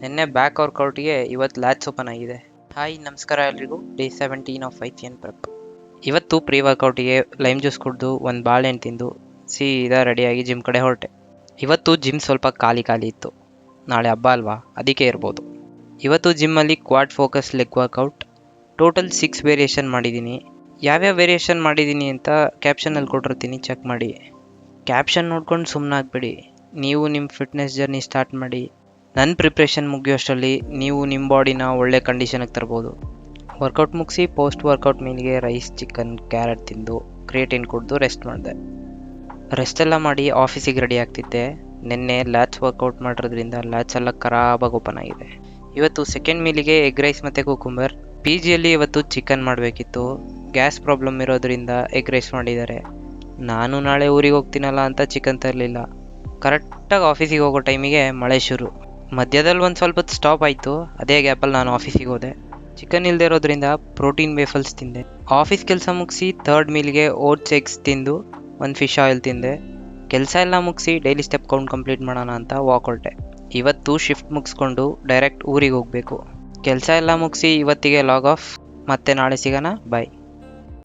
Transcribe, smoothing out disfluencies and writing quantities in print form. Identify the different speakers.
Speaker 1: ನಿನ್ನೆ ಬ್ಯಾಕ್ ವರ್ಕೌಟ್ಗೆ ಇವತ್ತು lats open ಆಗಿದೆ. ಹಾಯ್ ನಮಸ್ಕಾರ ಎಲ್ರಿಗೂ. Day 17 of ಐಸಿಯನ್ prep. ಇವತ್ತು ಪ್ರೀ ವರ್ಕೌಟಿಗೆ ಲೈಮ್ ಜ್ಯೂಸ್ ಕುಡಿದು ಒಂದು ಬಾಳೆಹಣ್ಣು ತಿಂದು ಸೀದಾ ರೆಡಿಯಾಗಿ ಜಿಮ್ ಕಡೆ ಹೊರಟೆ. ಇವತ್ತು ಜಿಮ್ ಸ್ವಲ್ಪ ಖಾಲಿ ಇತ್ತು, ನಾಳೆ ಹಬ್ಬ ಅಲ್ವಾ, ಅದಕ್ಕೆ ಇರ್ಬೋದು. ಇವತ್ತು ಜಿಮ್ಮಲ್ಲಿ quad focus leg workout, total 6 variation ಮಾಡಿದ್ದೀನಿ. ಯಾವ್ಯಾವ ವೇರಿಯೇಷನ್ ಮಾಡಿದ್ದೀನಿ ಅಂತ ಕ್ಯಾಪ್ಷನಲ್ಲಿ ಕೊಟ್ಟಿರ್ತೀನಿ, ಚೆಕ್ ಮಾಡಿ. ಕ್ಯಾಪ್ಷನ್ ನೋಡ್ಕೊಂಡು ಸುಮ್ಮನಾಗ್ಬೇಡಿ, ನೀವು ನಿಮ್ಮ ಫಿಟ್ನೆಸ್ ಜರ್ನಿ ಸ್ಟಾರ್ಟ್ ಮಾಡಿ. ನನ್ನ ಪ್ರಿಪ್ರೇಷನ್ ಮುಗಿಯೋಷ್ಟರಲ್ಲಿ ನೀವು ನಿಮ್ಮ ಬಾಡಿನ ಒಳ್ಳೆ ಕಂಡೀಷನ್ಗೆ ತರ್ಬೋದು. ವರ್ಕೌಟ್ ಮುಗಿಸಿ ಪೋಸ್ಟ್ ವರ್ಕೌಟ್ ಮೀಲ್ಗೆ ರೈಸ್, ಚಿಕನ್, ಕ್ಯಾರೆಟ್ ತಿಂದು ಕ್ರಿಯೇಟಿನ್ ಕುಡಿದು ರೆಸ್ಟ್ ಮಾಡಿದೆ. ರೆಸ್ಟೆಲ್ಲ ಮಾಡಿ ಆಫೀಸಿಗೆ ರೆಡಿ ಆಗ್ತಿದ್ದೆ. ನಿನ್ನೆ ಲ್ಯಾಟ್ಸ್ ವರ್ಕೌಟ್ ಮಾಡಿರೋದ್ರಿಂದ ಲ್ಯಾಟ್ಸ್ ಎಲ್ಲ ಖರಾಬಾಗಿ ಓಪನ್ ಆಗಿದೆ. ಇವತ್ತು ಸೆಕೆಂಡ್ ಮೀಲಿಗೆ ಎಗ್ ರೈಸ್ ಮತ್ತು ಕುಕುಂಬರ್. ಪಿ ಜಿಯಲ್ಲಿ ಇವತ್ತು ಚಿಕನ್ ಮಾಡಬೇಕಿತ್ತು, ಗ್ಯಾಸ್ ಪ್ರಾಬ್ಲಮ್ ಇರೋದ್ರಿಂದ ಎಗ್ ರೈಸ್ ಮಾಡಿದ್ದಾರೆ. ನಾನು ನಾಳೆ ಊರಿಗೆ ಹೋಗ್ತೀನಲ್ಲ ಅಂತ ಚಿಕನ್ ತರಲಿಲ್ಲ. ಕರೆಕ್ಟಾಗಿ ಆಫೀಸಿಗೆ ಹೋಗೋ ಟೈಮಿಗೆ ಮಳೆ ಶುರು. ಮಧ್ಯದಲ್ಲಿ ಒಂದು ಸ್ವಲ್ಪ ಸ್ಟಾಪ್ ಆಯಿತು, ಅದೇ ಗ್ಯಾಪಲ್ಲಿ ನಾನು ಆಫೀಸಿಗೆ ಹೋದೆ. ಚಿಕನ್ ಇಲ್ಲದೆ ಇರೋದ್ರಿಂದ ಪ್ರೋಟೀನ್ ವೇಫಲ್ಸ್ ತಿಂದೆ. ಆಫೀಸ್ ಕೆಲಸ ಮುಗಿಸಿ ಥರ್ಡ್ ಮೀಲ್ಗೆ ಓಟ್ಸ್ ಎಗ್ಸ್ ತಿಂದು ಒಂದು ಫಿಶ್ ಆಯಿಲ್ ತಿಂದೆ. ಕೆಲಸ ಎಲ್ಲ ಮುಗಿಸಿ ಡೈಲಿ ಸ್ಟೆಪ್ ಕೌಂಟ್ ಕಂಪ್ಲೀಟ್ ಮಾಡೋಣ ಅಂತ ವಾಕ್ ಹೊರಟೆ. ಇವತ್ತು ಶಿಫ್ಟ್ ಮುಗಿಸ್ಕೊಂಡು ಡೈರೆಕ್ಟ್ ಊರಿಗೆ ಹೋಗಬೇಕು. ಕೆಲಸ ಎಲ್ಲ ಮುಗಿಸಿ ಇವತ್ತಿಗೆ ಲಾಗ್ ಆಫ್. ಮತ್ತೆ ನಾಳೆ ಸಿಗೋಣ, ಬಾಯ್.